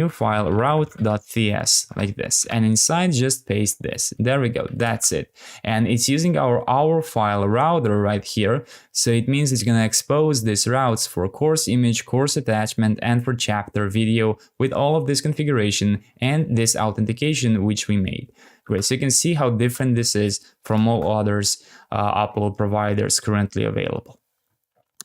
new file route.ts like this, and inside just paste this. There we go, that's it. And it's using our file router right here, so it means it's going to expose these routes for course image, course attachment, and for chapter video with all of this configuration and this authentication which we made. Great, so you can see how different this is from all others upload providers currently available.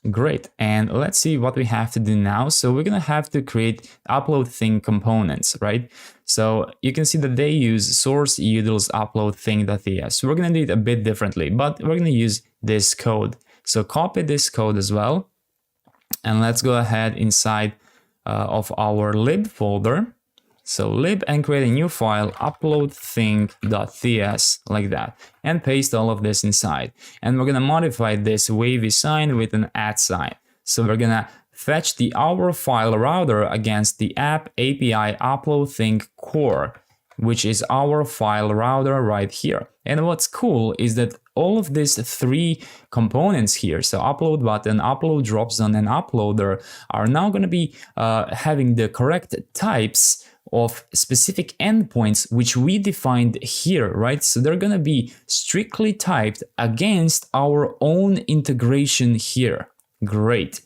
Great, and let's see what we have to do now. So we're gonna have to create upload thing components, right? So you can see that they use source utils upload thing.ts. So we're gonna do it a bit differently, but we're gonna use this code. So copy this code as well, and let's go ahead inside of our lib folder. So lib and create a new file upload thing.ts like that, and paste all of this inside. And we're gonna modify this wavy sign with an @ sign. So we're gonna fetch the our file router against the app API upload thing core, which is our file router right here. And what's cool is that all of these three components here, so upload button, upload drop zone, and uploader, are now gonna be having the correct types of specific endpoints which we defined here, right? So they're gonna be strictly typed against our own integration here. Great.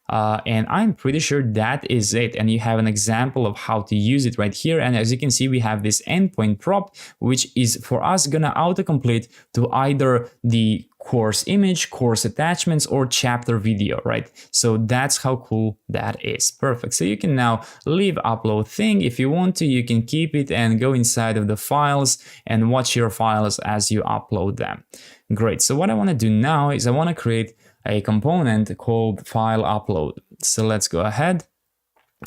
And I'm pretty sure that is it. And you have an example of how to use it right here. And as you can see, we have this endpoint prop, which is for us gonna autocomplete to either the course image, course attachments, or chapter video, right? So that's how cool that is. Perfect. So you can now leave upload thing. If you want to, you can keep it and go inside of the files and watch your files as you upload them. Great. So what I want to do now is I want to create a component called file upload. So let's go ahead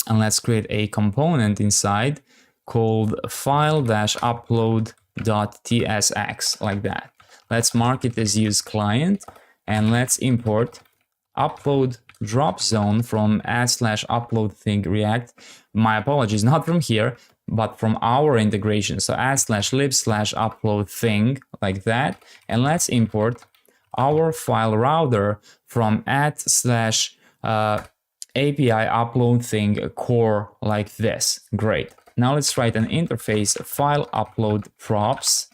and let's create a component inside called file-upload.tsx like that. Let's mark it as use client, and let's import upload drop zone from /upload thing react. My apologies, not from here, but from our integration. So /lib/upload thing like that. And let's import our file router from @/API upload thing core like this. Great. Now let's write an interface file upload props,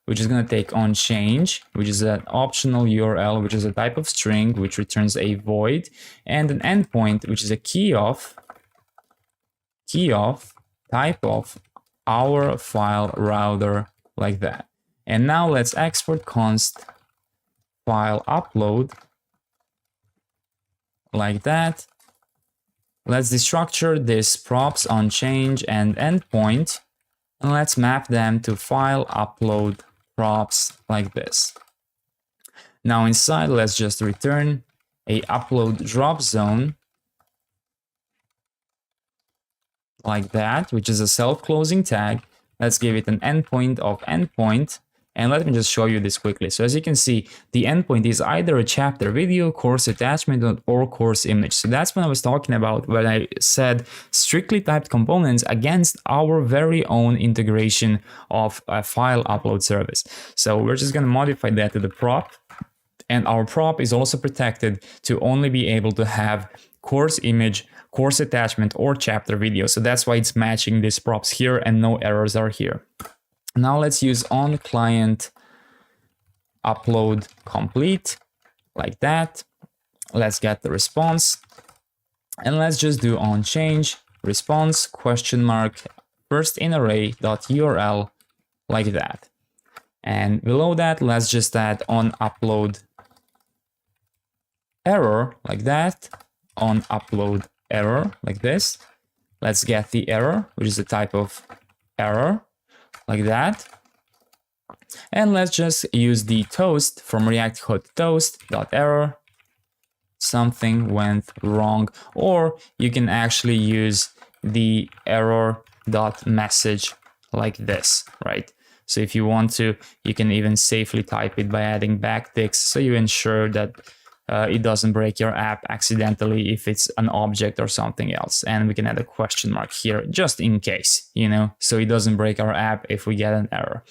which is going to take on change, which is an optional URL, which is a type of string, which returns a void, and an endpoint, which is a key of type of our file router like that. And now let's export const file upload like that. Let's destructure this props on change and endpoint, and let's map them to file upload props like this. Now inside, let's just return a upload drop zone like that, which is a self-closing tag. Let's give it an endpoint of endpoint. And let me just show you this quickly. So as you can see, the endpoint is either a chapter video, course attachment, or course image. So that's what I was talking about when I said strictly typed components against our very own integration of a file upload service. So we're just going to modify that to the prop. And our prop is also protected to only be able to have course image, course attachment, or chapter video. So that's why it's matching these props here and no errors are here. Now let's use on client upload complete like that. Let's get the response, and let's just do on change response question mark first in array dot URL like that. And below that, let's just add on upload error like that, on upload error like this. Let's get the error, which is a type of error like that. And let's just use the toast from React Code toast.error. Something went wrong, or you can actually use the error.message like this, right? So if you want to, you can even safely type it by adding backticks, so you ensure that it doesn't break your app accidentally if it's an object or something else. And we can add a question mark here just in case, you know, so it doesn't break our app if we get an error.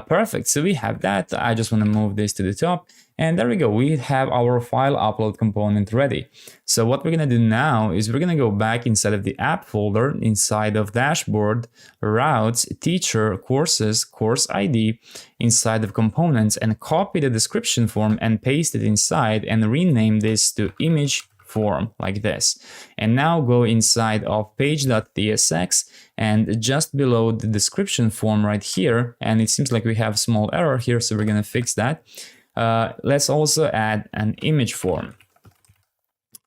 Perfect. So we have that. I just want to move this to the top. And there we go, we have our file upload component ready. So what we're gonna do now is we're gonna go back inside of the app folder, inside of dashboard, routes, teacher, courses, course ID, inside of components, and copy the description form and paste it inside and rename this to image form like this. And now go inside of page.tsx and just below the description form right here, and it seems like we have a small error here, so we're gonna fix that. Let's also add an image form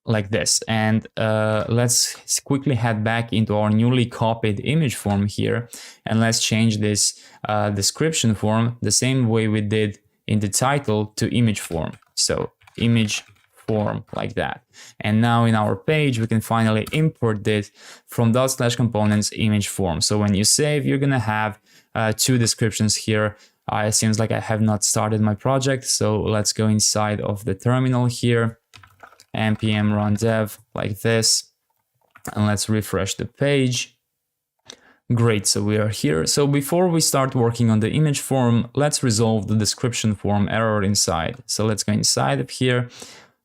like this, and let's quickly head back into our newly copied image form here, and let's change this description form the same way we did in the title to image form. So image form like that. And now in our page, we can finally import this from /components image form. So when you save, you're gonna have two descriptions here. It seems like I have not started my project. So let's go inside of the terminal here, npm run dev like this, and let's refresh the page. Great, so we are here. So before we start working on the image form, let's resolve the description form error inside. So let's go inside of here.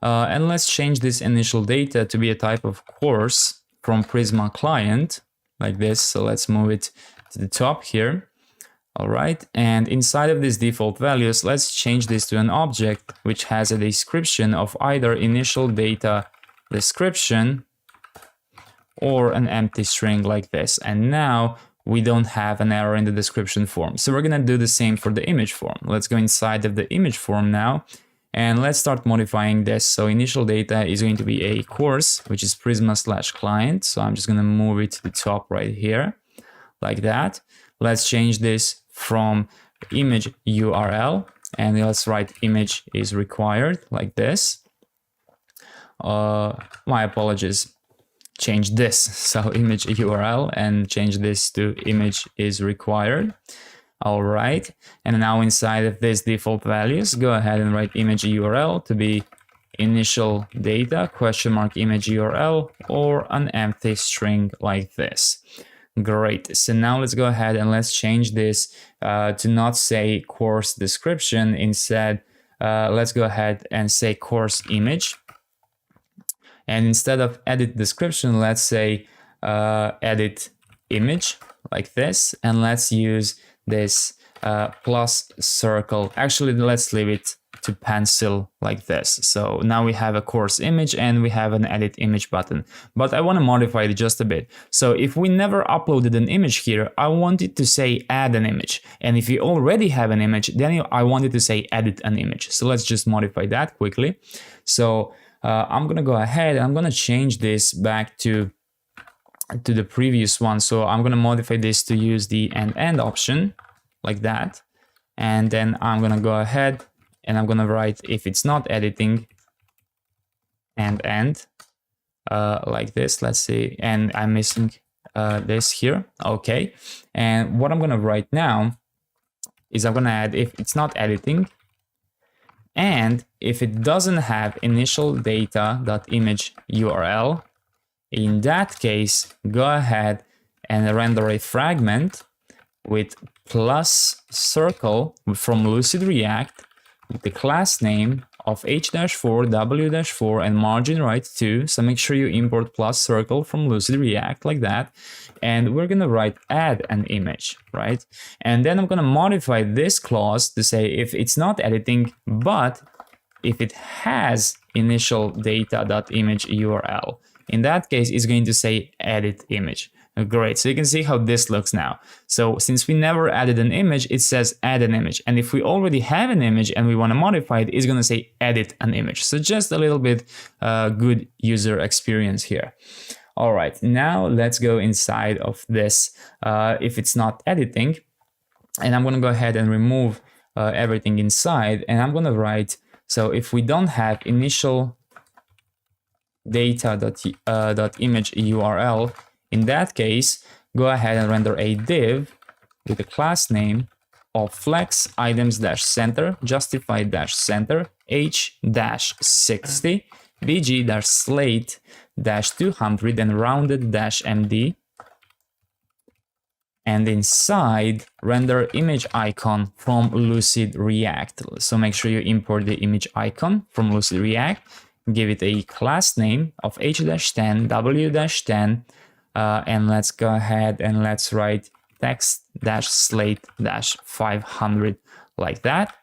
And let's change this initial data to be a type of course from Prisma client like this. So let's move it to the top here. All right. And inside of these default values, let's change this to an object which has a description of either initial data description or an empty string like this. And now we don't have an error in the description form. So we're going to do the same for the image form. Let's go inside of the image form now. And let's start modifying this. So initial data is going to be a course, which is Prisma/client. So I'm just going to move it to the top right here, like that. Let's change this from image URL, and let's write image is required, like this. My apologies. Change this. So image URL and change this to image is required. All right, and now inside of this default values, go ahead and write image URL to be initial data ?image URL or an empty string like this. Great, so now let's go ahead and let's change this to not say course description. Instead, let's go ahead and say course image. And instead of edit description, let's say edit image like this, and let's use this plus circle. Actually, let's leave it to pencil like this. So now we have a course image and we have an edit image button, but I want to modify it just a bit. So if we never uploaded an image here, I want it to say add an image. And if you already have an image, then I want it to say edit an image. So let's just modify that quickly. So I'm going to go ahead and I'm going to change this back to the previous one. So I'm going to modify this to use the end option like that. And then I'm going to go ahead and I'm going to write if it's not editing end like this. Let's see. And I'm missing this here. Okay. And what I'm going to write now is I'm going to add if it's not editing, and if it doesn't have initial data.image URL, in that case, go ahead and render a fragment with plus circle from Lucid React with the class name of h-4, w-4, and margin right 2. So make sure you import plus circle from Lucid React like that. And we're going to write add an image, right? And then I'm going to modify this clause to say if it's not editing, but if it has initial data.image URL. In that case, it's going to say edit image. Great, so you can see how this looks now. So since we never added an image, it says add an image. And if we already have an image and we want to modify it, it's going to say edit an image. So just a little bit good user experience here. All right, now let's go inside of this if it's not editing. And I'm going to go ahead and remove everything inside. And I'm going to write, so if we don't have initial data.image URL, in that case, go ahead and render a div with the class name of flex items-center, justified-center, h-60, bg-slate-200, and rounded-md. and inside render image icon from Lucid React. So make sure you import the image icon from Lucid React, give it a class name of h-10 w-10, and let's go ahead and let's write text-slate-500 like that.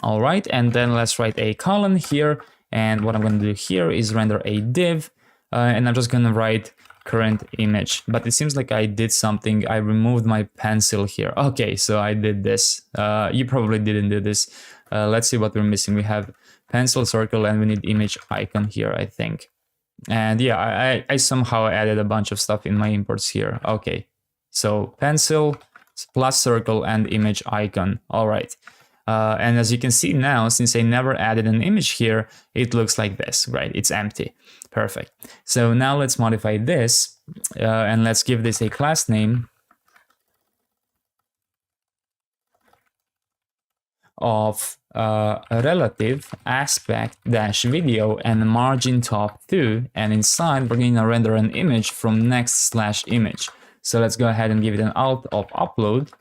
All right, and then let's write a colon here, and what I'm going to do here is render a div, and I'm just going to write current image. But it seems like I did something. I removed my pencil here. Okay, so I did this. You probably didn't do this. Let's see what we're missing. We have pencil, circle, and we need image icon here, I think. And yeah, I somehow added a bunch of stuff in my imports here. Okay, so pencil plus circle and image icon. All right. And as you can see now, since I never added an image here, it looks like this, right? It's empty. Perfect. So now let's modify this and let's give this a class name of relative aspect dash video and margin top 2. And inside, we're going to render an image from next slash image. So let's go ahead and give it an alt of upload,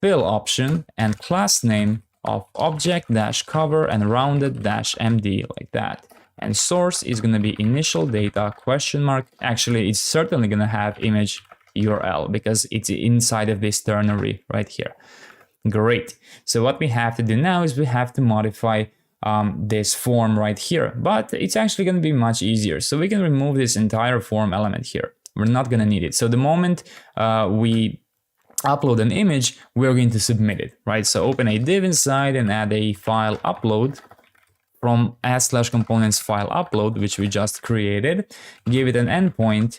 fill option, and class name of object dash cover and rounded dash MD like that. And source is going to be initial data question mark. Actually, it's certainly going to have image URL because it's inside of this ternary right here. Great. So what we have to do now is we have to modify this form right here, but it's actually going to be much easier. So we can remove this entire form element here. We're not going to need it. So the moment we upload an image, we're going to submit it, right? So open a div inside and add a file upload from add/components file upload, which we just created. Give it an endpoint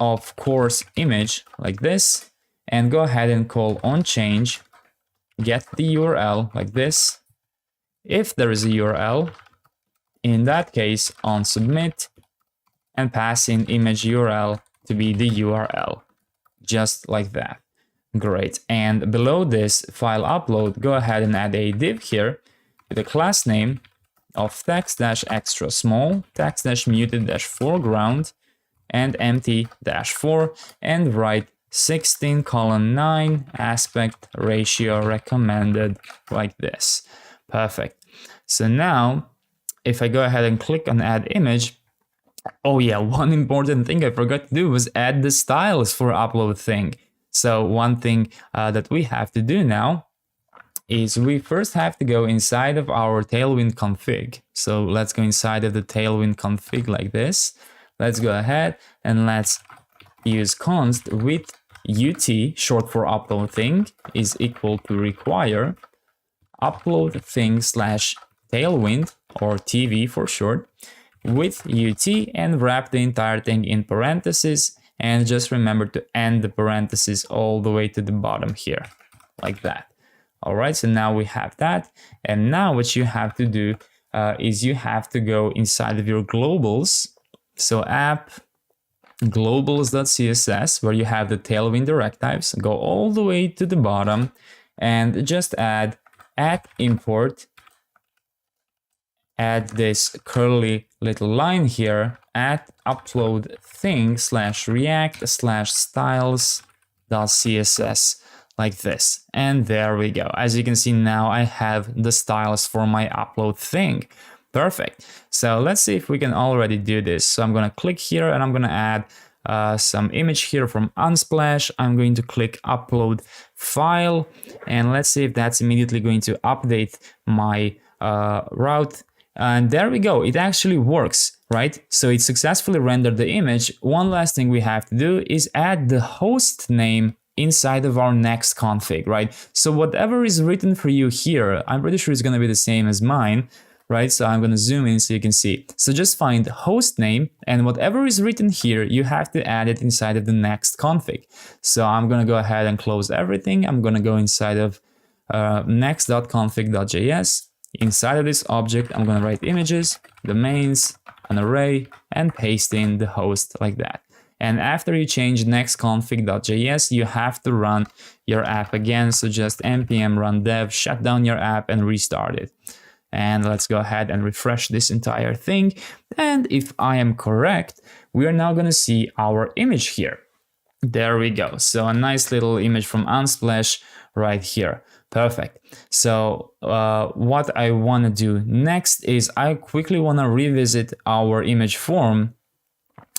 of course image like this, and go ahead and call onChange, get the URL like this. If there is a URL, in that case on submit, and pass in image URL to be the URL. Just like that. Great. And below this file upload, go ahead and add a div here with a class name of text-extra small, text-muted-foreground, and empty-4, and write 16:9 aspect ratio recommended like this. Perfect. So now, if I go ahead and click on add image, oh yeah, one important thing I forgot to do was add the styles for upload thing. So one thing that we have to do now is we first have to go inside of our Tailwind config. So let's go inside of the Tailwind config like this. Let's go ahead and let's use const with ut, short for upload thing, is equal to require upload thing slash tailwind, or TV for short, with ut, and wrap the entire thing in parentheses, and just remember to end the parentheses all the way to the bottom here, like that. All right, so now we have that, and now what you have to do is you have to go inside of your globals, so app globals.css, where you have the Tailwind directives, go all the way to the bottom, and just add import, add this curly little line here, at upload thing slash react slash styles.css like this. And there we go. As you can see now, I have the styles for my upload thing. Perfect. So let's see if we can already do this. So I'm going to click here and I'm going to add some image here from Unsplash. I'm going to click upload file, and let's see if that's immediately going to update my route. And there we go. It actually works, right? So it successfully rendered the image. One last thing we have to do is add the host name inside of our next config, right? So whatever is written for you here, I'm pretty sure it's going to be the same as mine, right? So I'm going to zoom in so you can see. So just find host name, and whatever is written here, you have to add it inside of the next config. So I'm going to go ahead and close everything. I'm going to go inside of next.config.js. Inside of this object, I'm going to write images, domains, an array, and paste in the host like that. And after you change nextconfig.js, you have to run your app again. So just npm run dev, shut down your app, and restart it. And let's go ahead and refresh this entire thing. And if I am correct, we are now going to see our image here. There we go. So a nice little image from Unsplash right here. Perfect. So what I want to do next is I quickly want to revisit our image form.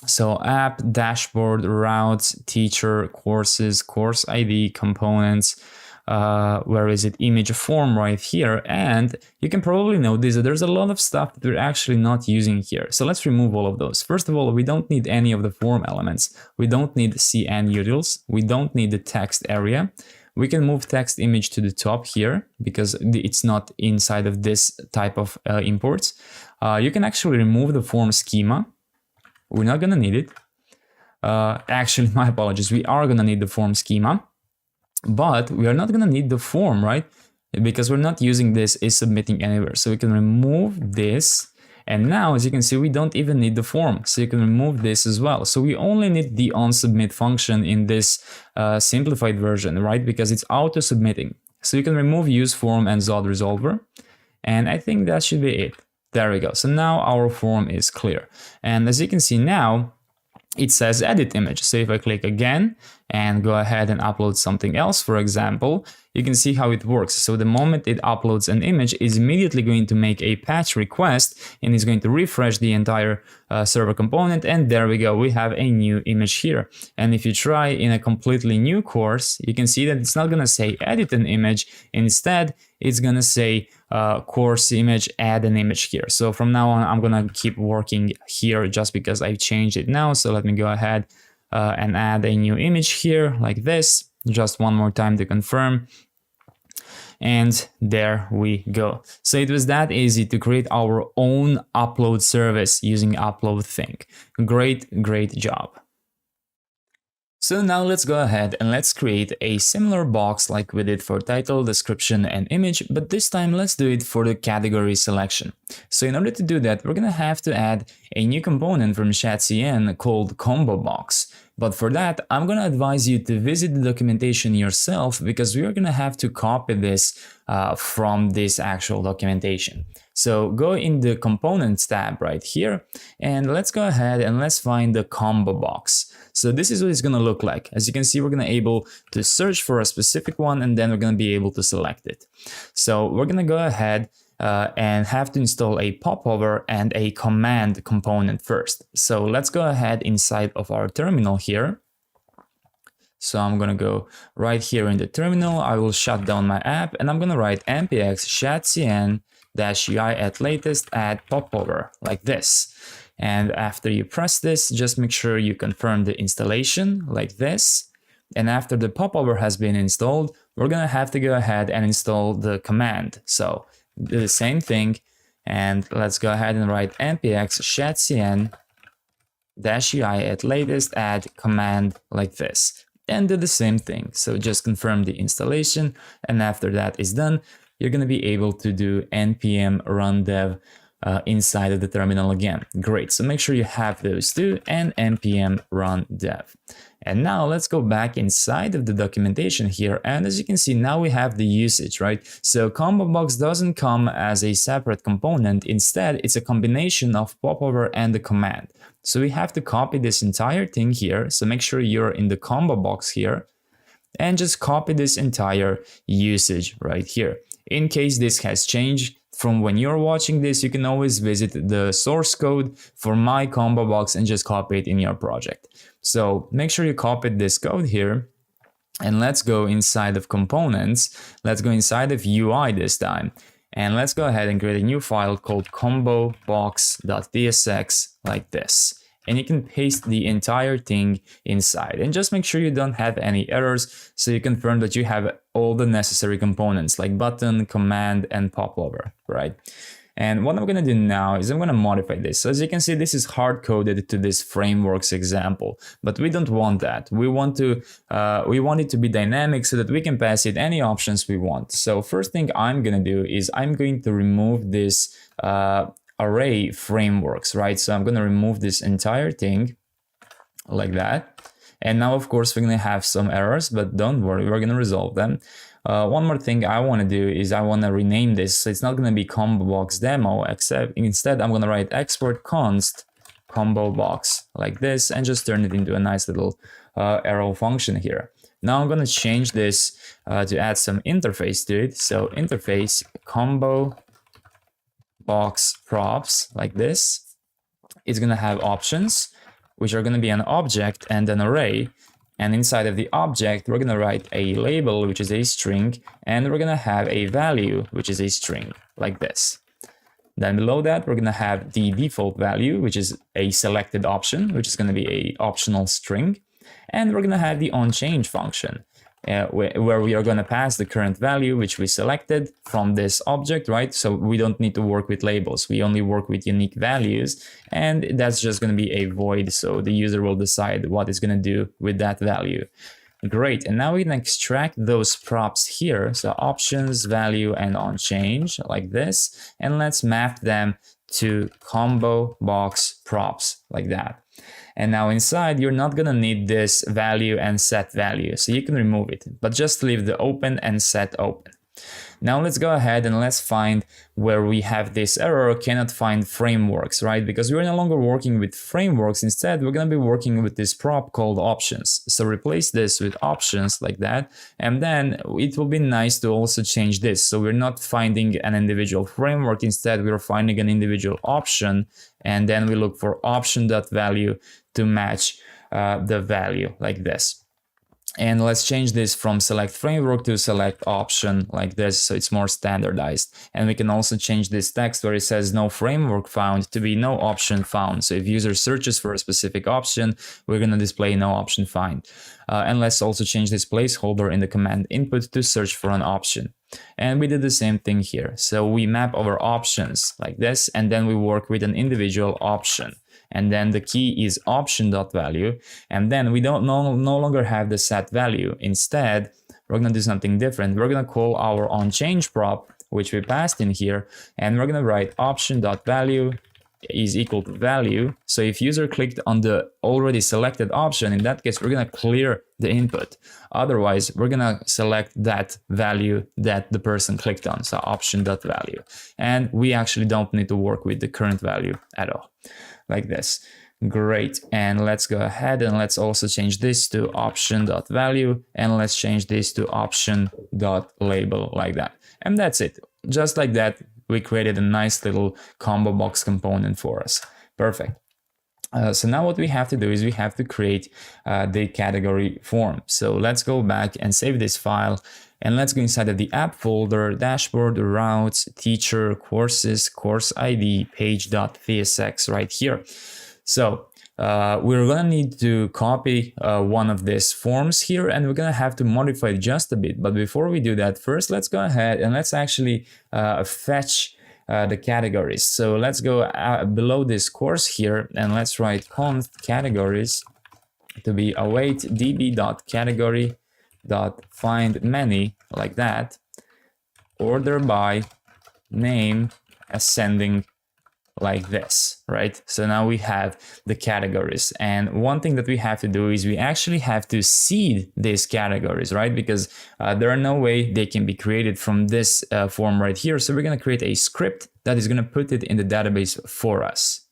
So app, dashboard, routes, teacher, courses, course ID, components, where is it, image form right here. And you can probably notice that there's a lot of stuff that we're actually not using here. So let's remove all of those. First of all, we don't need any of the form elements. We don't need CN utils. We don't need the text area. We can move text image to the top here because it's not inside of this type of imports. You can actually remove the form schema. We're not going to need it. Actually, my apologies. We are going to need the form schema, but we are not going to need the form, right? Because we're not using this is submitting anywhere. So we can remove this. And now, as you can see, we don't even need the form. So you can remove this as well. So we only need the onSubmit function in this simplified version, right? Because it's auto submitting. So you can remove useForm and Zod Resolver. And I think that should be it. There we go. So now our form is clear. And as you can see now, it says edit image. So if I click again and go ahead and upload something else, for example, you can see how it works. So the moment it uploads an image, it's immediately going to make a patch request and it's going to refresh the entire server component. And there we go. We have a new image here. And if you try in a completely new course, you can see that it's not going to say edit an image. Instead, it's going to say course image, add an image here. So from now on, I'm going to keep working here just because I've changed it now. So let me go ahead and add a new image here like this. Just one more time to confirm. And there we go. So it was that easy to create our own upload service using UploadThink. Great job. So now let's go ahead and let's create a similar box like we did for title, description, and image, but this time let's do it for the category selection. So in order to do that, we're gonna have to add a new component from ShadCN called Combo Box. But for that, I'm gonna advise you to visit the documentation yourself because we are gonna have to copy this from this actual documentation. So go in the Components tab right here, and let's go ahead and let's find the Combo Box. So this is what it's gonna look like. As you can see, we're gonna able to search for a specific one, and then we're gonna be able to select it. So we're gonna go ahead and have to install a popover and a command component first. So let's go ahead inside of our terminal here. So I'm gonna go right here in the terminal. I will shut down my app and I'm gonna write npx shadcn-ui at latest add popover like this. And after you press this, just make sure you confirm the installation like this. And after the popover has been installed, we're gonna have to go ahead and install the command. So do the same thing, and let's go ahead and write npx shadcn-ui at latest add command like this, and do the same thing. So just confirm the installation, and after that is done, you're going to be able to do npm run dev inside of the terminal again. Great, so make sure you have those two, and npm run dev. And now let's go back inside of the documentation here. And as you can see, now we have the usage, right? So Combo Box doesn't come as a separate component. Instead, it's a combination of popover and the command. So we have to copy this entire thing here. So make sure you're in the Combo Box here and just copy this entire usage right here. In case this has changed from when you're watching this, you can always visit the source code for my Combo Box and just copy it in your project. So make sure you copied this code here, and let's go inside of components. Let's go inside of UI this time, and let's go ahead and create a new file called combobox.tsx like this. And you can paste the entire thing inside, and just make sure you don't have any errors, so you confirm that you have all the necessary components like button, command, and popover, right? And what I'm gonna do now is I'm gonna modify this. So as you can see, this is hard coded to this frameworks example, but we don't want that. We want it to be dynamic so that we can pass it any options we want. So first thing I'm gonna do is I'm going to remove this array frameworks, right? So I'm going to remove this entire thing like that. And now, of course, we're going to have some errors, but don't worry, we're going to resolve them. One more thing I want to do is I want to rename this. So it's not going to be Combo Box Demo, except instead I'm going to write export const combo box like this and just turn it into a nice little arrow function here. Now I'm going to change this to add some interface to it. So interface combo box props like this. It's going to have options, which are going to be an object and an array. And inside of the object, we're going to write a label, which is a string, and we're going to have a value, which is a string, like this. Then below that, we're going to have the default value, which is a selected option, which is going to be a optional string. And we're going to have the onChange function, where we are going to pass the current value, which we selected from this object, right? So we don't need to work with labels. We only work with unique values, and that's just going to be a void. So the user will decide what it's going to do with that value. Great. And now we can extract those props here. So options, value, and onChange like this. And let's map them to combo box props like that. And now inside, you're not going to need this value and set value, so you can remove it, but just leave the open and set open. Now let's go ahead and let's find where we have this error, cannot find frameworks, right? Because we're no longer working with frameworks. Instead, we're going to be working with this prop called options. So replace this with options like that. And then it will be nice to also change this. So we're not finding an individual framework. Instead, we're finding an individual option. And then we look for option.value to match the value like this. And let's change this from select framework to select option like this, so it's more standardized. And we can also change this text where it says no framework found to be no option found. So if user searches for a specific option, we're going to display no option find. And let's also change this placeholder in the command input to search for an option. And we did the same thing here. So we map our options like this, and then we work with an individual option. And then the key is option.value. And then we don't no longer have the set value. Instead, we're going to do something different. We're going to call our onChange prop, which we passed in here. And we're going to write option.value is equal to value. So if user clicked on the already selected option, in that case, we're going to clear the input. Otherwise, we're going to select that value that the person clicked on. So option.value. And we actually don't need to work with the current value at all. Like this. Great. And let's go ahead and let's also change this to option.value, and let's change this to option.label like that. And that's it. Just like that, we created a nice little combo box component for us. Perfect. So now what we have to do is we have to create the category form. So let's go back and save this file. And let's go inside of the app folder, dashboard, routes, teacher, courses, course ID, page.tsx right here. So we're going to need to copy one of these forms here, and we're going to have to modify it just a bit. But before we do that, first, let's go ahead and let's actually fetch the categories. So let's go below this course here, and let's write const categories to be await db.category find many like that, order by name ascending like this, right? So now we have the categories, and one thing that we have to do is we actually have to seed these categories, right? Because there are no way they can be created from this form right here. So we're going to create a script that is going to put it in the database for us.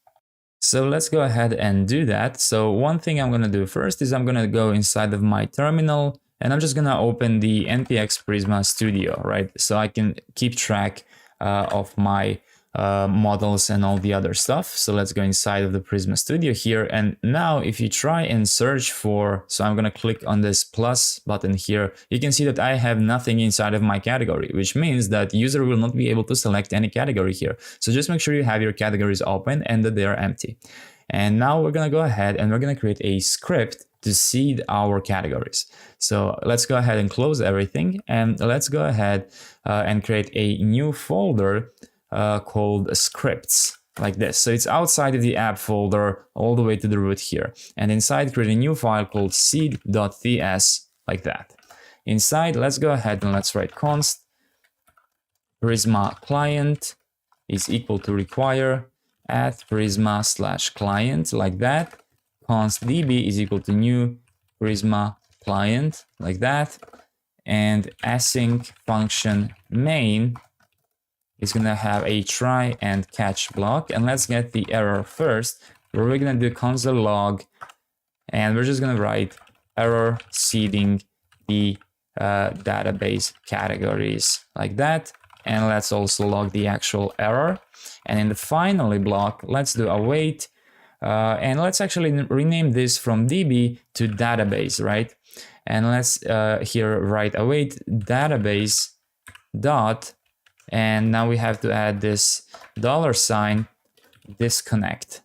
So let's go ahead and do that. So one thing I'm going to do first is I'm going to go inside of my terminal, and I'm just going to open the NPX Prisma Studio, right? So I can keep track of my models and all the other stuff. So let's go inside of the Prisma Studio here. And now if you try and search for, so I'm going to click on this plus button here, you can see that I have nothing inside of my category, which means that user will not be able to select any category here. So just make sure you have your categories open and that they are empty. And now we're going to go ahead and we're going to create a script to seed our categories. So let's go ahead and close everything, and let's go ahead and create a new folder called scripts like this. So it's outside of the app folder all the way to the root here. And inside, create a new file called seed.ts like that. Inside, let's go ahead and let's write const Prisma client is equal to require at Prisma/client like that. Const db is equal to new Prisma client like that. And async function main is going to have a try and catch block. And let's get the error first. where we're gonna do console log, and we're just gonna write error seeding the database categories like that. And let's also log the actual error. And in the finally block, let's do await. And let's actually rename this from DB to database, right? And let's here write await database dot, and now we have to add this $ disconnect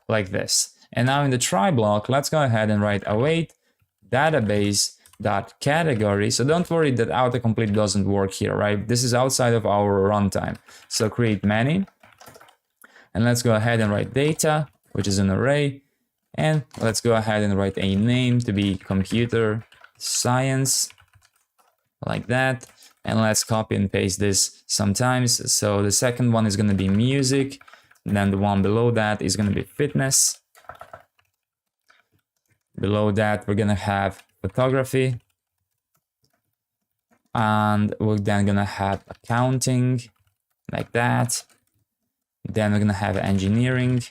like this. And now in the try block, let's go ahead and write await database dot category. So don't worry that autocomplete doesn't work here, right? This is outside of our runtime. So create many, and let's go ahead and write data, which is an array, and let's go ahead and write a name to be computer science like that. And let's copy and paste this sometimes. So the second one is going to be music, and then the one below that is going to be fitness. Below that we're going to have photography, and we're then going to have accounting like that. Then we're going to have engineering,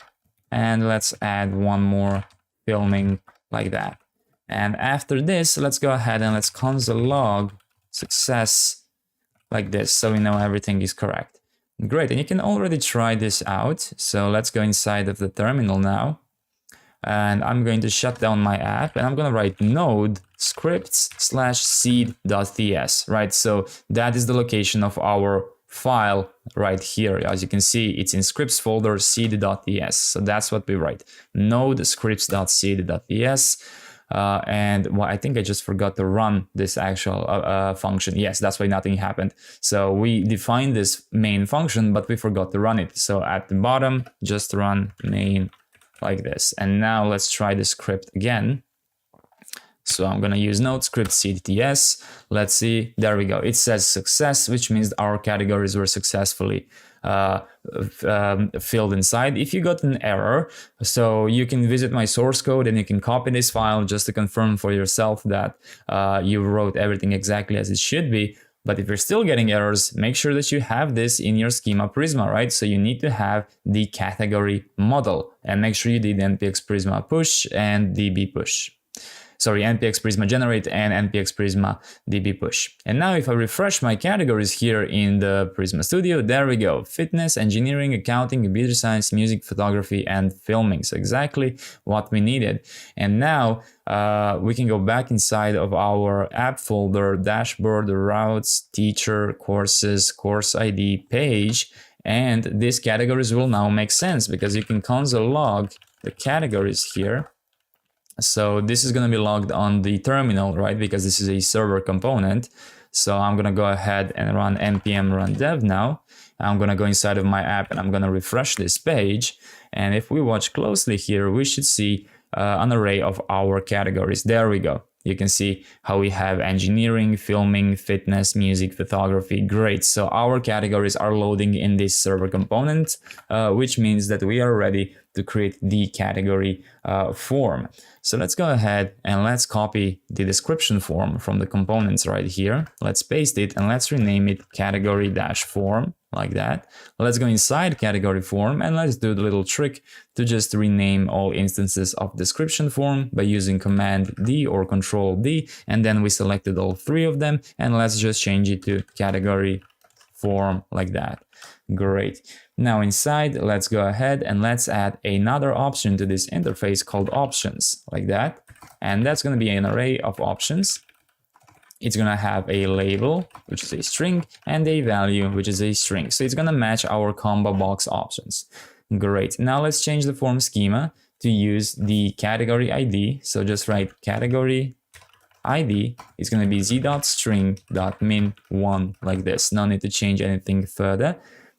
and let's add one more, filming like that. And after this, let's go ahead and let's console log success like this, so we know everything is correct. Great, and you can already try this out. So let's go inside of the terminal now, and I'm going to shut down my app, and I'm going to write node scripts / seed.ts, right? So that is the location of our file right here. As you can see, it's in scripts folder seed.ts. So that's what we write, node scripts.seed.ts. And well, I think I just forgot to run this actual function. Yes, that's why nothing happened. So we defined this main function, but we forgot to run it. So at the bottom, just run main like this. And now let's try the script again. So I'm going to use node script seed.ts. Let's see. There we go. It says success, which means our categories were successfully filled inside. If you got an error, so you can visit my source code and you can copy this file just to confirm for yourself that you wrote everything exactly as it should be. But if you're still getting errors, make sure that you have this in your schema Prisma, right? So you need to have the category model, and make sure you did npx Prisma push and db push. Sorry, npx Prisma generate and npx Prisma db push. And now if I refresh my categories here in the Prisma Studio, there we go. Fitness, engineering, accounting, computer science, music, photography, and filming. So exactly what we needed. And now we can go back inside of our app folder, dashboard, routes, teacher, courses, course ID, page. And these categories will now make sense because you can console log the categories here. So this is going to be logged on the terminal, right? Because this is a server component. So I'm going to go ahead and run npm run dev now. I'm going to go inside of my app and I'm going to refresh this page. And if we watch closely here, we should see an array of our categories. There we go. You can see how we have engineering, filming, fitness, music, photography. Great. So our categories are loading in this server component, which means that we are ready to create the category form. So let's go ahead and let's copy the description form from the components right here. Let's paste it and let's rename it category-form like that. Let's go inside category form and let's do the little trick to just rename all instances of description form by using Command D or Control D. And then we selected all three of them, and let's just change it to category form like that. Great. Now inside, let's go ahead and let's add another option to this interface called options like that. And that's going to be an array of options. It's going to have a label, which is a string, and a value, which is a string. So it's going to match our combo box options. Great. Now let's change the form schema to use the category ID. So just write category ID is going to be z.string.min1 like this. No need to change anything further.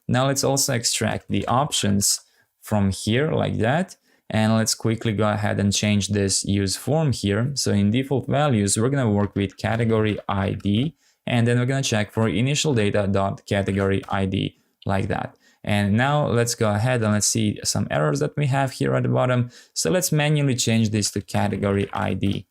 Now let's also extract the options from here like that. And let's quickly go ahead and change this use form here. So in default values, we're going to work with category ID, and then we're going to check for initial data.category ID like that. And now let's go ahead and let's see some errors that we have here at the bottom. So let's manually change this to category ID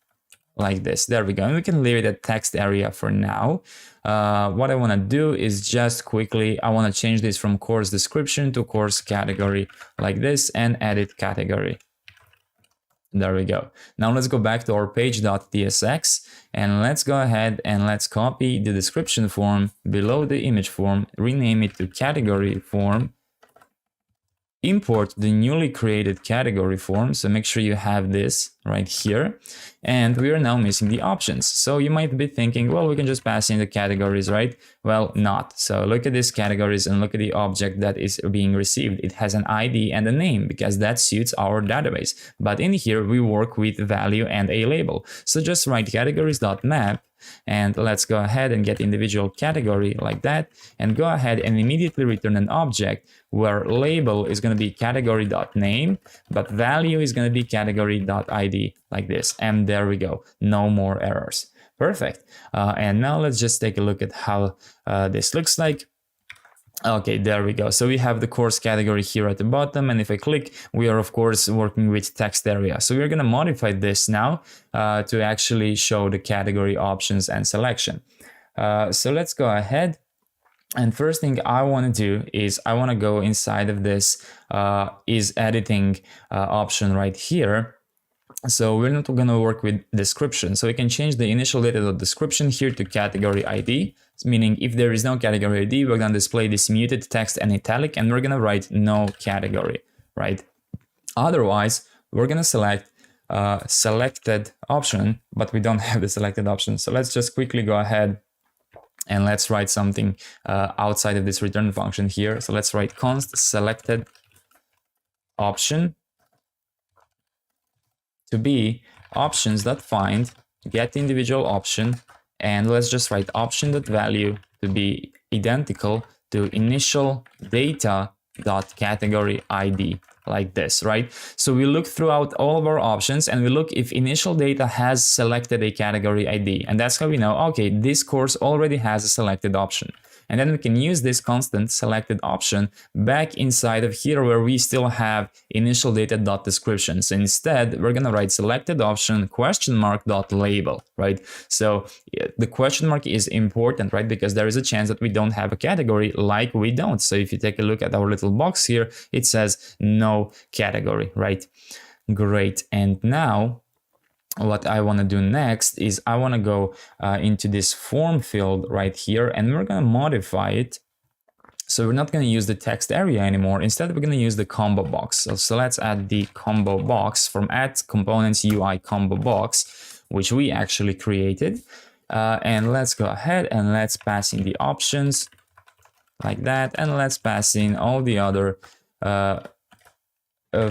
like this. There we go. And we can leave it at text area for now. What I want to do is just quickly, I want to change this from course description to course category like this and edit category. There we go. Now let's go back to our page.tsx and let's go ahead and let's copy the description form below the image form, rename it to category form, import the newly created category form. So make sure you have this right here. And we are now missing the options. So you might be thinking, well, we can just pass in the categories, right? Well, not. So look at these categories and look at the object that is being received. It has an ID and a name because that suits our database. But in here, we work with value and a label. So just write categories.map. And let's go ahead and get individual category like that and go ahead and immediately return an object where label is going to be category.name, but value is going to be category.id like this. And there we go. No more errors. Perfect. And now let's just take a look at how this looks like. Okay, there we go. So we have the course category here at the bottom, and if I click, we are of course working with text area. So we're going to modify this now to actually show the category options and selection. So let's go ahead. And first thing I want to do is I want to go inside of this is editing option right here. So we're not going to work with description. So we can change the initial data description here to category ID, meaning if there is no category ID, we're going to display this muted text and italic, and we're going to write no category, right? Otherwise, we're going to select selected option, but we don't have the selected option. So let's just quickly go ahead and let's write something outside of this return function here. So let's write const selected option to be options.find get individual option, and let's just write option.value to be identical to initial data.category ID like this, right? So we look throughout all of our options and we look if initial data has selected a category ID, and that's how we know, okay, this course already has a selected option. And then we can use this constant selected option back inside of here where we still have initial data.description. So instead, we're going to write selected option (label), right? So the question mark is important, right? Because there is a chance that we don't have a category like we don't. So if you take a look at our little box here, it says no category, right? Great. And now what I want to do next is I want to go into this form field right here, and we're going to modify it. So we're not going to use the text area anymore. Instead, we're going to use the combo box. So let's add the combo box from @components UI combo box, which we actually created. And let's go ahead and let's pass in the options like that. And let's pass in all the other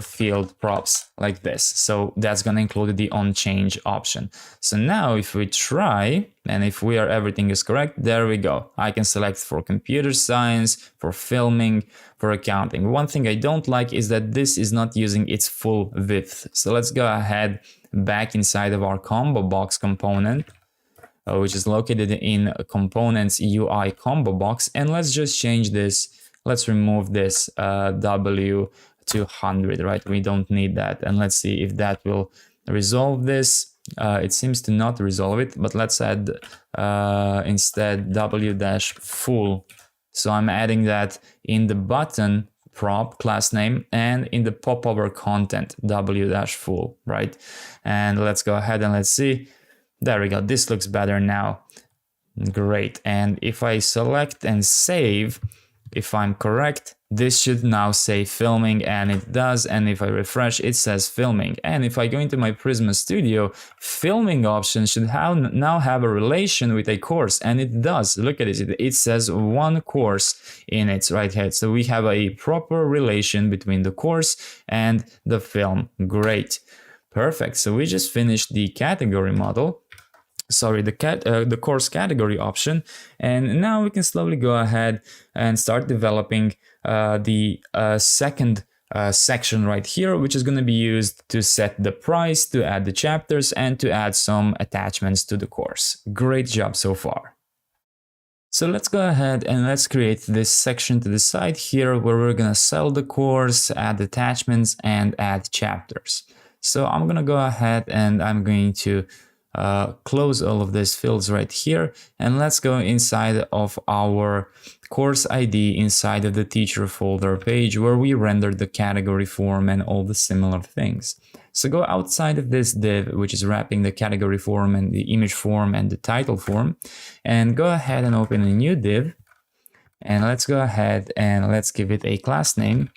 field props like this. So that's going to include the on change option. So now if we try, and if everything is correct, there we go. I can select for computer science, for filming, for accounting. One thing I don't like is that this is not using its full width. So let's go ahead back inside of our combo box component, which is located in components UI combo box. And let's just change this. Let's remove this W to 100, right? We don't need that. And let's see if that will resolve this. It seems to not resolve it, but let's add instead W-full. So I'm adding that in the button prop class name and in the popover content W-full, right? And let's go ahead and let's see. There we go. This looks better now. Great. And if I select and save, if I'm correct, this should now say filming, and it does. And if I refresh, it says filming. And if I go into my Prisma Studio, filming option should now have a relation with a course, and it does. Look at it. It says one course in its right here. So we have a proper relation between the course and the film. Great. Perfect. So we just finished the category model. Sorry, the course category option, and now we can slowly go ahead and start developing the second section right here, which is going to be used to set the price, to add the chapters, and to add some attachments to the course. Great job so far. So let's go ahead and let's create this section to the side here where we're going to sell the course, add attachments, and add chapters. So I'm going to go ahead and I'm going to close all of these fields right here, and let's go inside of our course ID inside of the teacher folder page where we rendered the category form and all the similar things. So go outside of this div, which is wrapping the category form and the image form and the title form, and go ahead and open a new div. And let's go ahead and let's give it a class name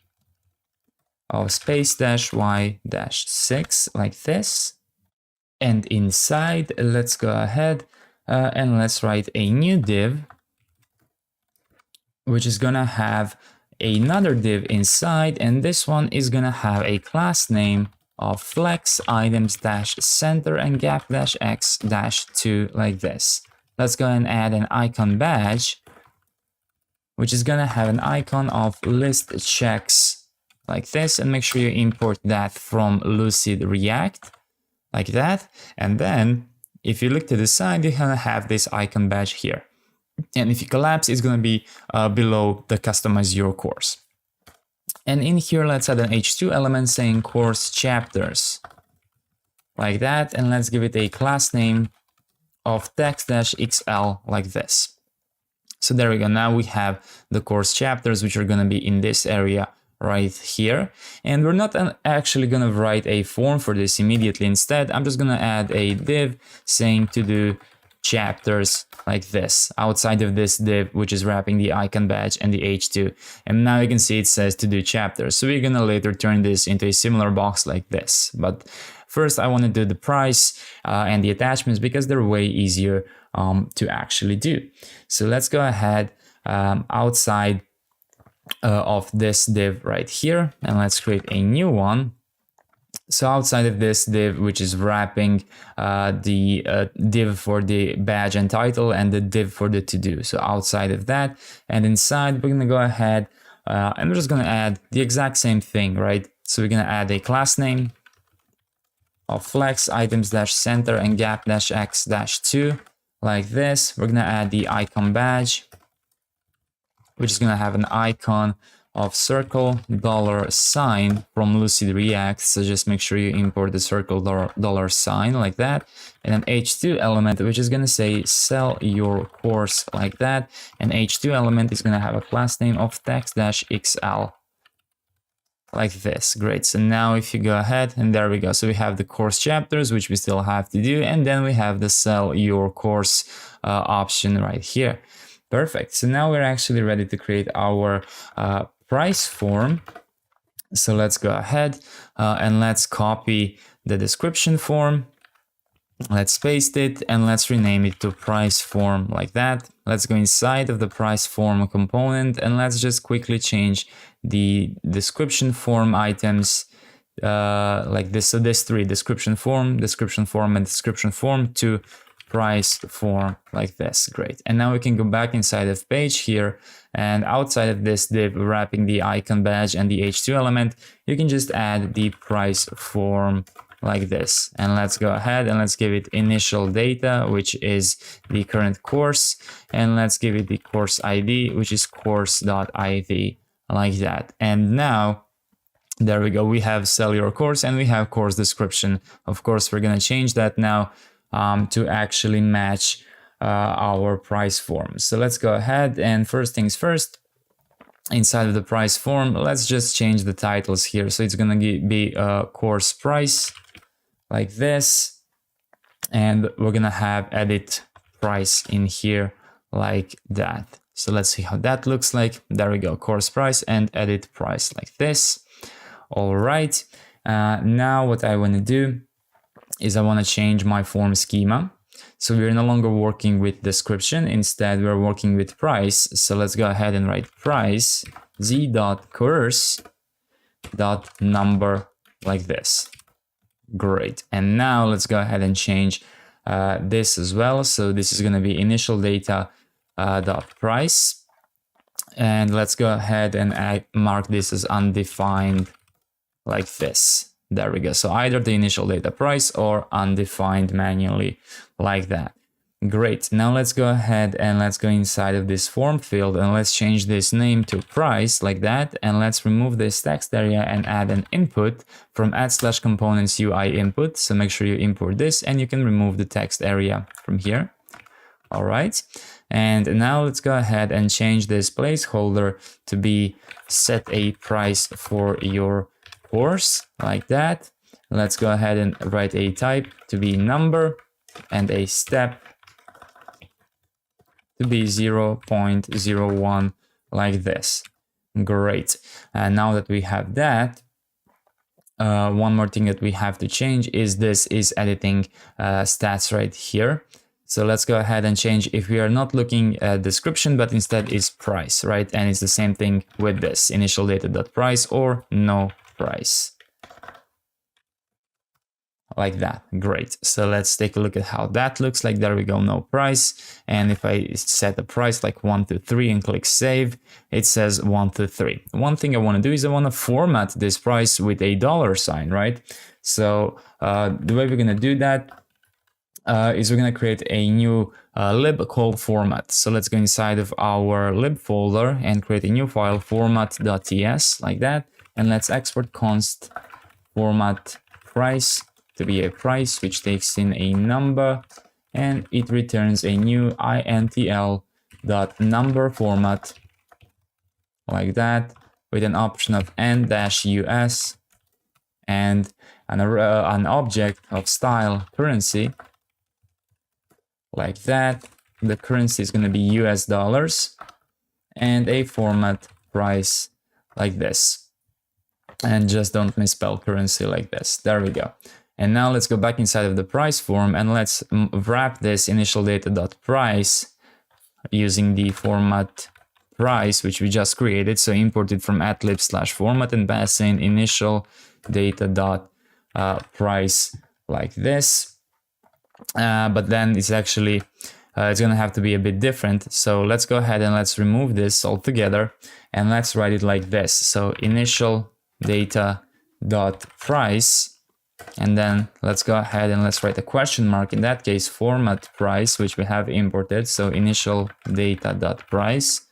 of space-y-6 like this. And inside, let's go ahead and let's write a new div, which is gonna have another div inside, and this one is gonna have a class name of flex items-center and gap-x-2 like this. Let's go and add an icon badge, which is gonna have an icon of list checks like this, and make sure you import that from Lucid React like that. And then if you look to the side, you're gonna have this icon badge here. And if you collapse, it's gonna be below the customize your course. And in here, let's add an H2 element saying course chapters like that. And let's give it a class name of text-xl like this. So there we go. Now we have the course chapters, which are going to be in this area right here. And we're not actually going to write a form for this immediately. Instead, I'm just going to add a div saying to do chapters like this outside of this div, which is wrapping the icon badge and the H2. And now you can see it says to do chapters. So we're going to later turn this into a similar box like this. But first, I want to do the price and the attachments because they're way easier to actually do. So let's go ahead outside of this div right here, and let's create a new one. So outside of this div, which is wrapping the div for the badge and title and the div for the to-do. So outside of that, and inside, we're going to go ahead and we're just going to add the exact same thing, right? So we're going to add a class name of flex items-center and gap-x-2 like this. We're going to add the icon badge, which is going to have an icon of circle $sign from Lucid React. So just make sure you import the circle $sign like that. And an H2 element, which is going to say sell your course like that. And H2 element is going to have a class name of text-xl like this. Great. So now if you go ahead, and there we go. So we have the course chapters, which we still have to do. And then we have the sell your course option right here. Perfect. So now we're actually ready to create our price form. So let's go ahead and let's copy the description form. Let's paste it and let's rename it to price form like that. Let's go inside of the price form component and let's just quickly change the description form items like this. So this three, description form, and description form to price form like this. Great. And now we can go back inside of page here, and outside of this div wrapping the icon badge and the H2 element, you can just add the price form like this. And let's go ahead and let's give it initial data, which is the current course, and let's give it the course ID, which is course.id like that. And now there we go, we have sell your course and we have course description. Of course, we're going to change that now to actually match our price form. So let's go ahead and first things first, inside of the price form, let's just change the titles here. So it's going to be course price like this, and we're going to have edit price in here like that. So let's see how that looks like. There we go, course price and edit price like this. All right. Now what I want to do is I want to change my form schema. So we're no longer working with description. Instead, we're working with price. So let's go ahead and write price z.course.number like this. Great. And now let's go ahead and change this as well. So this is going to be initial data dot price. And let's go ahead and mark this as undefined like this. There we go. So either the initial data price or undefined manually like that. Great. Now let's go ahead and let's go inside of this form field and let's change this name to price like that. And let's remove this text area and add an input from add/components UI input. So make sure you import this and you can remove the text area from here. All right. And now let's go ahead and change this placeholder to be set a price for your course like that. Let's go ahead and write a type to be number and a step to be 0.01 like this. Great. And now that we have that, one more thing that we have to change is this is editing stats right here. So let's go ahead and change if we are not looking at description, but instead is price, right? And it's the same thing with this initial data.price or no price. Like that. Great. So let's take a look at how that looks like. There we go, no price. And if I set the price like 1 to 3 and click save, it says 1 to 3. One thing I want to do is I want to format this price with a $sign, right? So the way we're going to do that is we're going to create a new lib called format. So let's go inside of our lib folder and create a new file, format.ts, like that. And let's export const format price to be a price, which takes in a number, and it returns a new intl.number format like that, with an option of n-us and an object of style currency like that. The currency is going to be US dollars and a format price like this. And just don't misspell currency like this. There we go. And now let's go back inside of the price form and let's wrap this initial data.price using the format price, which we just created. So import it from @lib/format and pass in initial data.price like this. But then it's actually, it's going to have to be a bit different. So let's go ahead and let's remove this altogether and let's write it like this. So initial data.price. And then let's go ahead and let's write a question mark. In that case, format price, which we have imported. So initial data.price.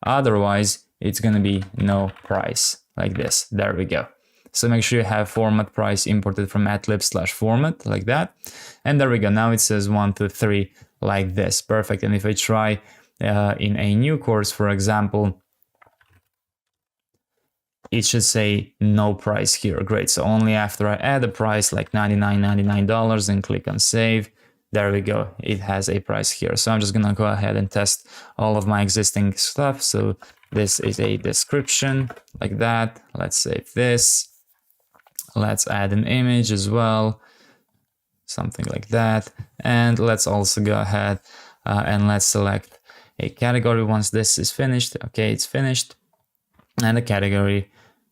Otherwise, it's going to be no price like this. There we go. So make sure you have format price imported from @lib/format like that. And there we go. Now it says 1 to 3 like this. Perfect. And if I try in a new course, for example, it should say no price here. Great. So only after I add a price like $99.99 and click on save, there we go. It has a price here. So I'm just going to go ahead and test all of my existing stuff. So this is a description like that. Let's save this. Let's add an image as well. Something like that. And let's also go ahead and let's select a category once this is finished. Okay, it's finished. And the category,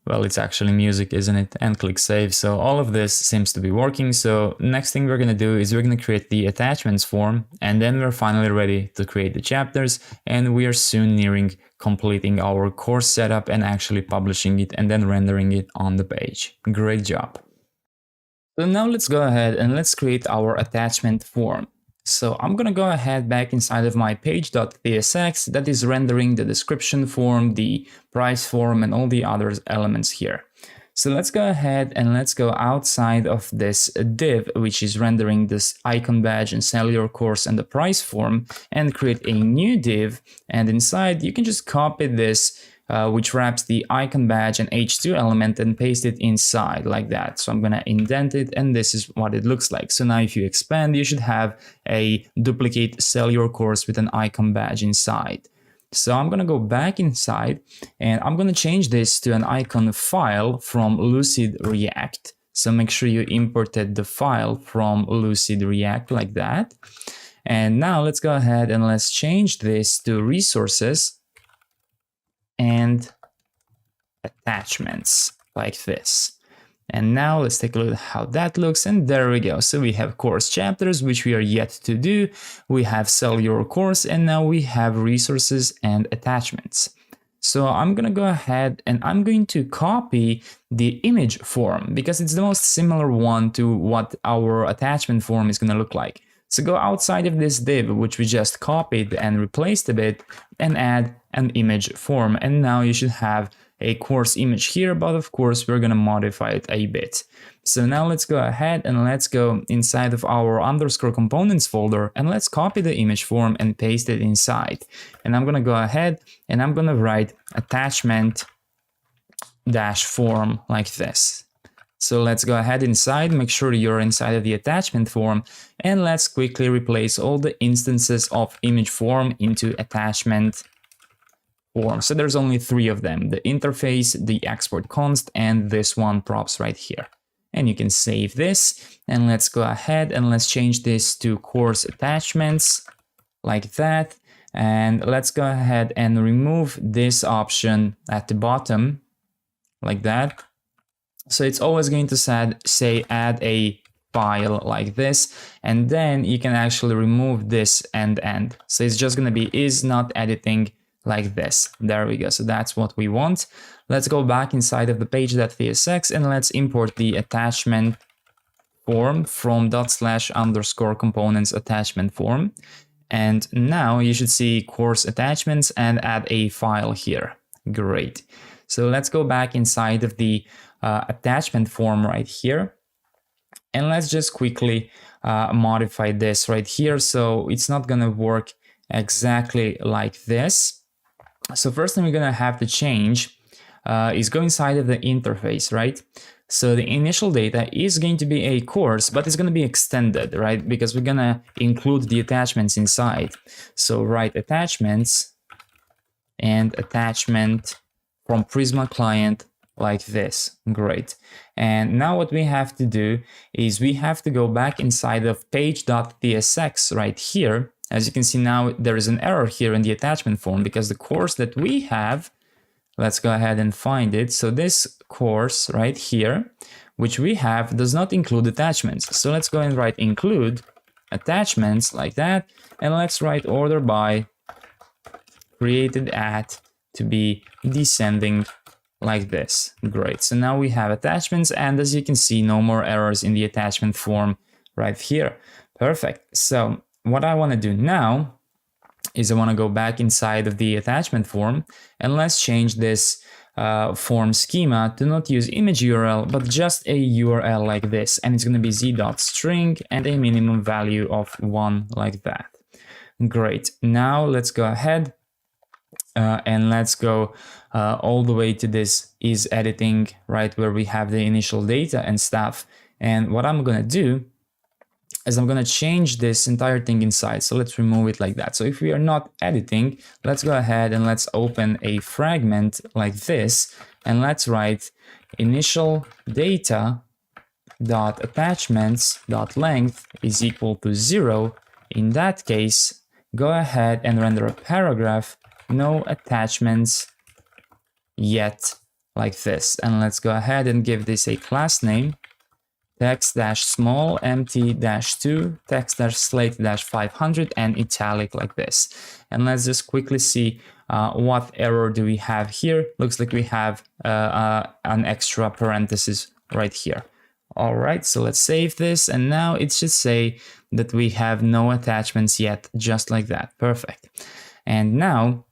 well, it's actually music, isn't it? And click save. So all of this seems to be working. So next thing we're going to do is we're going to create the attachments form, and then we're finally ready to create the chapters, and we are soon nearing completing our course setup and actually publishing it and then rendering it on the page. Great job. So now let's go ahead and let's create our attachment form. So I'm going to go ahead back inside of my page.tsx that is rendering the description form, the price form, and all the other elements here. So let's go ahead and let's go outside of this div, which is rendering this icon badge and sell your course and the price form, and create a new div. And inside you can just copy this which wraps the icon badge and h2 element and paste it inside like that. So I'm going to indent it, and this is what it looks like. So now if you expand, you should have a duplicate sell your course with an icon badge inside. So I'm going to go back inside and I'm going to change this to an icon file from Lucid React. So make sure you imported the file from Lucid React like that. And now let's go ahead and let's change this to resources and attachments like this. And now let's take a look at how that looks, and there we go. So we have course chapters, which we are yet to do. We have sell your course, and now we have resources and attachments. So I'm going to go ahead and I'm going to copy the image form because it's the most similar one to what our attachment form is going to look like. So go outside of this div, which we just copied and replaced a bit, and add an image form. And now you should have a course image here, but of course we're gonna modify it a bit. So now let's go ahead and let's go inside of our underscore components folder and let's copy the image form and paste it inside. And I'm gonna go ahead and I'm gonna write attachment dash form like this. So let's go ahead inside, make sure you're inside of the attachment form, and let's quickly replace all the instances of image form into attachment form. So there's only 3 of them: the interface, the export const, and this one props right here. And you can save this, and let's go ahead and let's change this to course attachments like that. And let's go ahead and remove this option at the bottom like that. So it's always going to say add a file like this, and then you can actually remove this end. So it's just going to be is not editing like this. There we go. So that's what we want. Let's go back inside of the page.tsx and let's import the attachment form from /_components attachment form. And now you should see course attachments and add a file here. Great. So let's go back inside of the attachment form right here. And let's just quickly modify this right here. So it's not going to work exactly like this. So first thing we're going to have to change is go inside of the interface, right? So the initial data is going to be a course, but it's going to be extended, right? Because we're going to include the attachments inside. So write attachments and attachment from Prisma client like this. Great. And now what we have to do is we have to go back inside of page.tsx right here. As you can see now, there is an error here in the attachment form because the course that we have, let's go ahead and find it. So this course right here, which we have, does not include attachments. So let's go and write include attachments like that. And let's write order by created at to be descending like this. Great. So now we have attachments, and as you can see, no more errors in the attachment form right here. Perfect. So what I want to do now is I want to go back inside of the attachment form, and let's change this form schema to not use image URL, but just a URL like this. And it's going to be z.string and a minimum value of 1 like that. Great. Now let's go ahead and let's go all the way to this is editing, right, where we have the initial data and stuff. And what I'm going to do is I'm going to change this entire thing inside. So let's remove it like that. So if we are not editing, let's go ahead and let's open a fragment like this, and let's write initial data dot attachments dot length is equal to 0. In that case, go ahead and render a paragraph, no attachments yet, like this. And let's go ahead and give this a class name, text-small empty-2 text-slate-500 and italic like this. And let's just quickly see what error do we have here. Looks like we have an extra parenthesis right here. All right, so let's save this, and now it should say that we have no attachments yet, just like that. Perfect. And now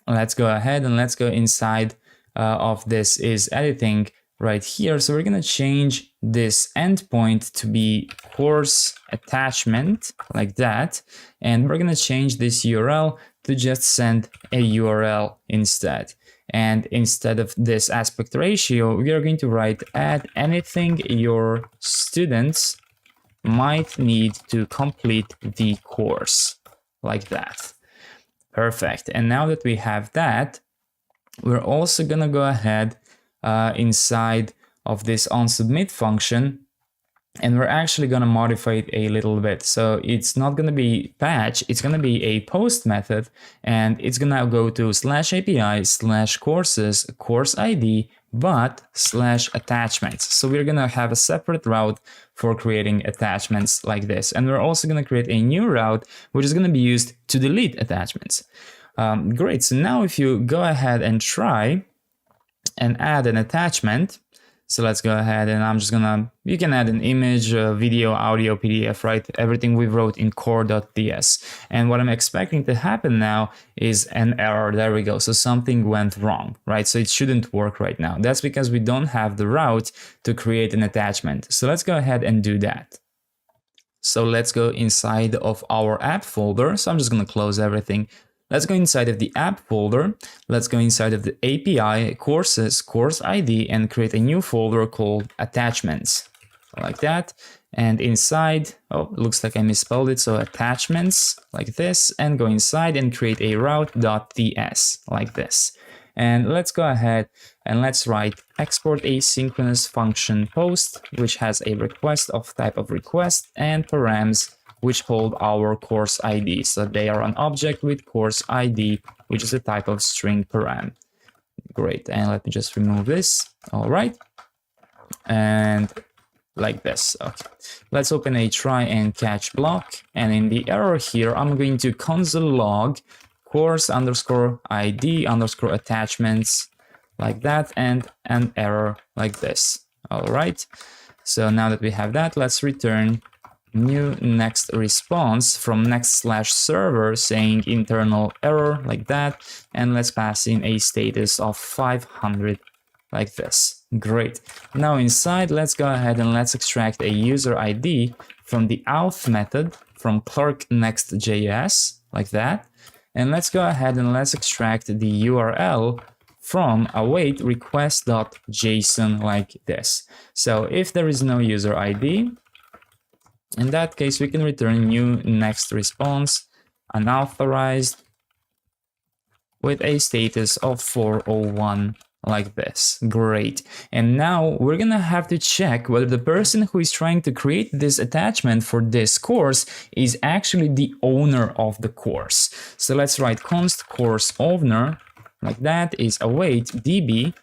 let's go ahead and let's go inside of this is editing right here. So we're going to change this endpoint to be course attachment like that. And we're going to change this URL to just send a URL instead. And instead of this aspect ratio, we are going to write add anything your students might need to complete the course like that. Perfect. And now that we have that, we're also going to go ahead inside of this onSubmit function, and we're actually going to modify it a little bit. So it's not going to be patch, it's going to be a post method, and it's going to go to /API/courses course ID but /attachments. So we're going to have a separate route for creating attachments like this. And we're also going to create a new route, which is going to be used to delete attachments. Great. So now if you go ahead and try and add an attachment, So let's go ahead and I'm just gonna, you can add an image, video, audio, PDF, right? Everything we wrote in core.ts. And what I'm expecting to happen now is an error. There we go. So something went wrong, right? So it shouldn't work right now. That's because we don't have the route to create an attachment. So let's go ahead and do that. So let's go inside of our app folder. So I'm just gonna close everything. Let's go inside of the app folder. Let's go inside of the API, courses, course ID, and create a new folder called attachments, like that. And inside, oh, it looks like I misspelled it. So attachments like this, and go inside and create a route.ts like this. And let's go ahead and let's write export asynchronous function post, which has a request of type of request and params which hold our course ID. So they are an object with course ID, which is a type of string param. Great. And let me just remove this. All right. And like this. Okay. Let's open a try and catch block. And in the error here, I'm going to console log course underscore ID underscore attachments like that, and an error like this. All right. So now that we have that, let's return new next response from next/server saying internal error like that, and let's pass in a status of 500 like this. Great. Now inside, let's go ahead and let's extract a user ID from the auth method from clerk next.js like that, and let's go ahead and let's extract the URL from await request.json like this. So if there is no user ID, in that case, we can return new next response unauthorized with a status of 401 like this. Great. And now we're gonna have to check whether the person who is trying to create this attachment for this course is actually the owner of the course. So let's write const course owner like that is await db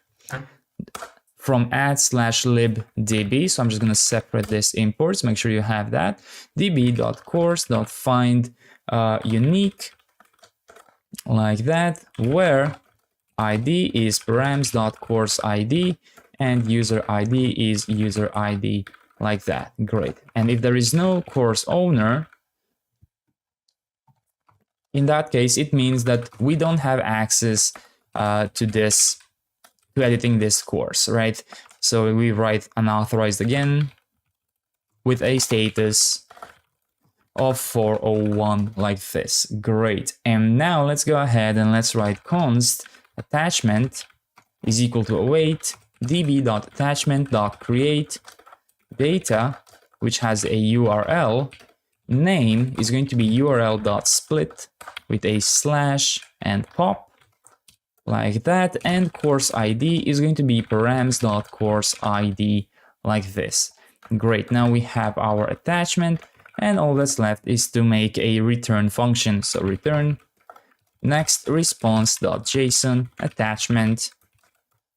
from add/libdb. So I'm just going to separate this imports. Make sure you have that. db.course.find unique like that, where ID is params.course ID and user ID is user ID like that. Great. And if there is no course owner, in that case, it means that we don't have access to editing this course, right? So we write unauthorized again with a status of 401 like this. Great. And now let's go ahead and let's write const attachment is equal to await db.attachment.create data, which has a URL. Name is going to be url.split with a slash and pop like that, and course ID is going to be params.course ID like this. Great. Now we have our attachment, and all that's left is to make a return function. So return next response.json attachment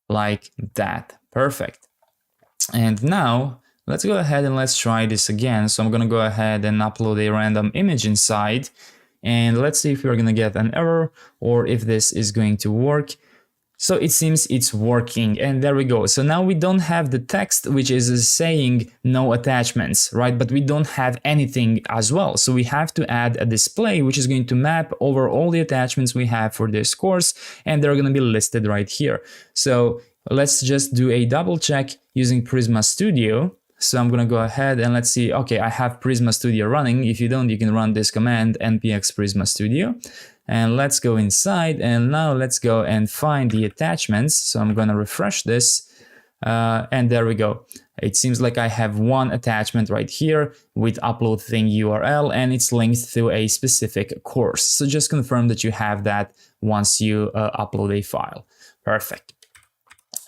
like that. Perfect. And now let's go ahead and let's try this again. So I'm going to go ahead and upload a random image inside. And let's see if we're going to get an error or if this is going to work. So it seems it's working, and there we go. So now we don't have the text, which is saying no attachments, right? But we don't have anything as well. So we have to add a display, which is going to map over all the attachments we have for this course, and they're going to be listed right here. So let's just do a double check using Prisma Studio. So I'm going to go ahead and let's see. Okay, I have Prisma Studio running. If you don't, you can run this command npx Prisma Studio. And let's go inside, and now let's go and find the attachments. So I'm going to refresh this, and there we go. It seems like I have one attachment right here with upload thing URL, and it's linked to a specific course. So just confirm that you have that once you upload a file. Perfect.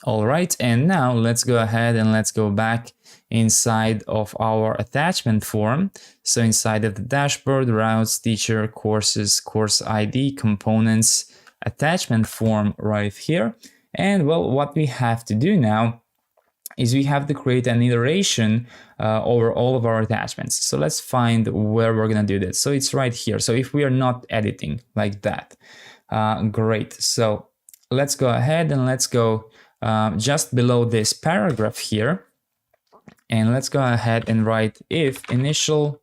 All right, and now let's go ahead and let's go back inside of our attachment form. So inside of the dashboard, routes, teacher, courses, course ID, components, attachment form right here. And well, what we have to do now is we have to create an iteration over all of our attachments. So let's find where we're gonna do this. So it's right here. So if we are not editing like that, great. So let's go ahead and let's go just below this paragraph here. And let's go ahead and write if initial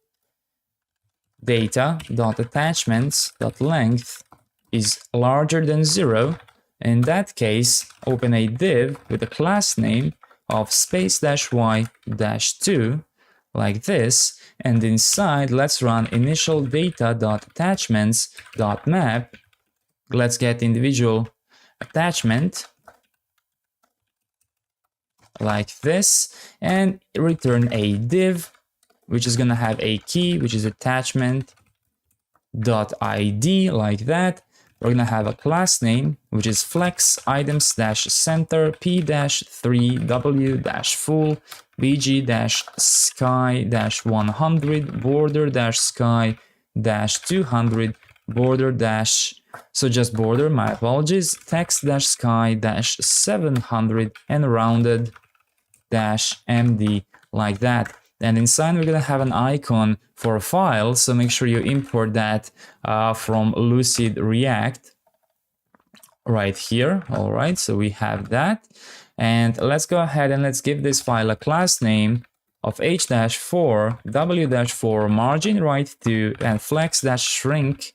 data.attachments.length is larger than 0. In that case, open a div with a class name of space-y-2 like this, and inside let's run initial data.attachments.map. Let's get individual attachment like this and return a div which is gonna have a key which is attachment.id like that. We're gonna have a class name which is flex items-center p-3w-full bg-sky-100 border-sky-200 border- so just border, my apologies, text-sky-700 and rounded-md like that. And inside we're gonna have an icon for a file, so make sure you import that from Lucid React right here. All right, so we have that, and let's go ahead and let's give this file a class name of h-4 w-4 margin right to and flex-shrink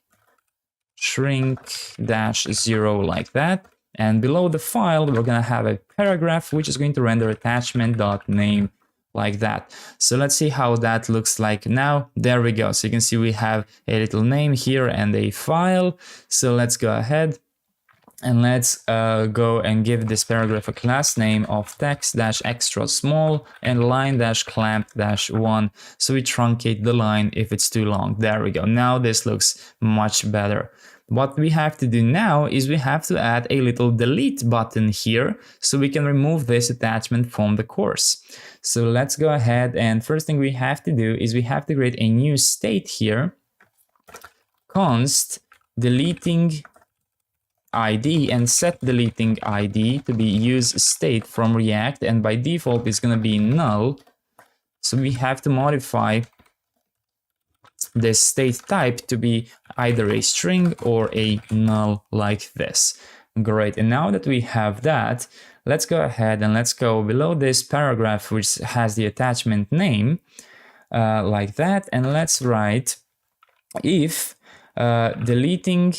-0 like that. And below the file we're gonna have a paragraph which is going to render attachment.name like that. So let's see how that looks like now. There we go. So you can see we have a little name here and a file. So let's go ahead and let's go and give this paragraph a class name of text-extra small and line-clamp-1. So we truncate the line if it's too long. There we go. Now this looks much better. What we have to do now is we have to add a little delete button here so we can remove this attachment from the course. So let's go ahead, and first thing we have to do is we have to create a new state here, const deleting ID, and set deleting ID to be use state from React, and by default it's going to be null. So we have to modify this state type to be either a string or a null like this. Great, and now that we have that, let's go ahead and let's go below this paragraph which has the attachment name like that, and let's write if deleting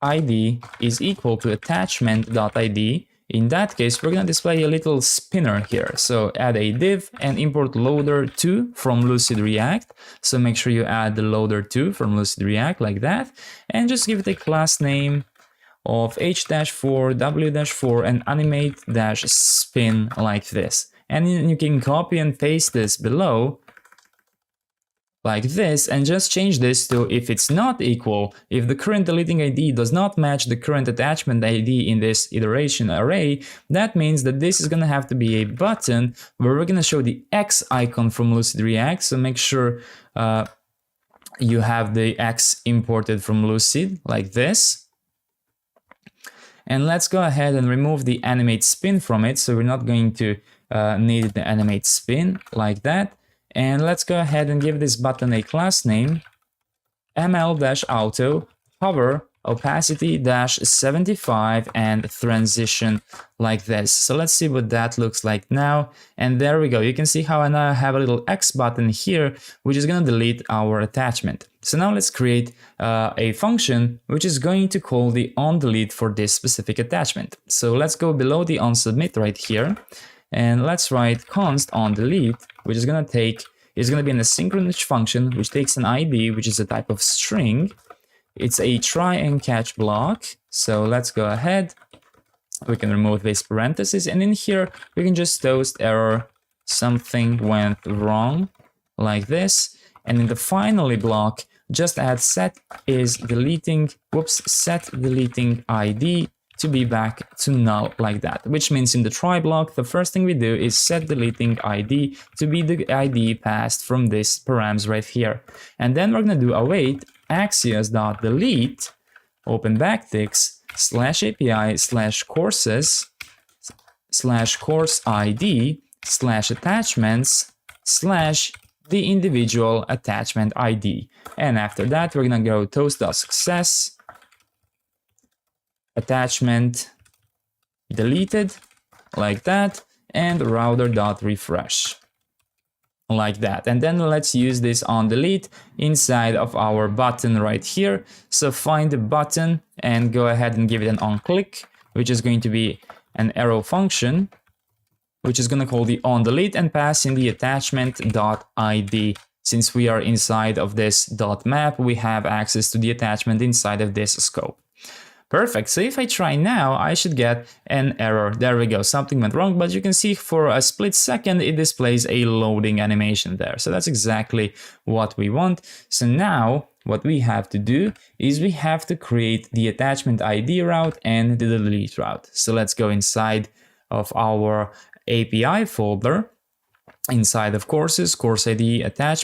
ID is equal to attachment.id. In that case, we're going to display a little spinner here. So add a div and import loader2 from Lucid React. So make sure you add the loader2 from Lucid React like that, and just give it a class name of h-4 w-4 and animate-spin like this. And you can copy and paste this below like this, and just change this to if it's not equal, if the current deleting ID does not match the current attachment ID in this iteration array, that means that this is going to have to be a button where we're going to show the X icon from Lucid React. So make sure you have the X imported from Lucid like this. And let's go ahead and remove the animate spin from it. So we're not going to need the animate spin like that. And let's go ahead and give this button a class name, ml-auto, hover, opacity-75, and transition like this. So let's see what that looks like now. And there we go. You can see how I now have a little X button here, which is going to delete our attachment. So now let's create a function which is going to call the onDelete for this specific attachment. So let's go below the onSubmit right here. And let's write const onDelete, which is going to be an asynchronous function which takes an ID, which is a type of string. It's a try and catch block. So let's go ahead. We can remove this parenthesis, and in here we can just toast error something went wrong like this. And in the finally block, just add set deleting ID to be back to null like that, which means in the try block, the first thing we do is set deleting ID to be the ID passed from this params right here. And then we're going to do await axios.delete, open backticks, /API/courses /course ID /attachments /the individual attachment ID. And after that, we're going to go toast.success attachment deleted, like that, and router.refresh. Like that. And then let's use this on delete inside of our button right here. So find the button and go ahead and give it an on click, which is going to be an arrow function, which is going to call the on delete and pass in the attachment.id. Since we are inside of this .map, we have access to the attachment inside of this scope. Perfect. So if I try now, I should get an error. There we go. Something went wrong, but you can see for a split second, it displays a loading animation there. So that's exactly what we want. So now what we have to do is we have to create the attachment ID route and the delete route. So let's go inside of our API folder. Inside of courses, course ID attachment.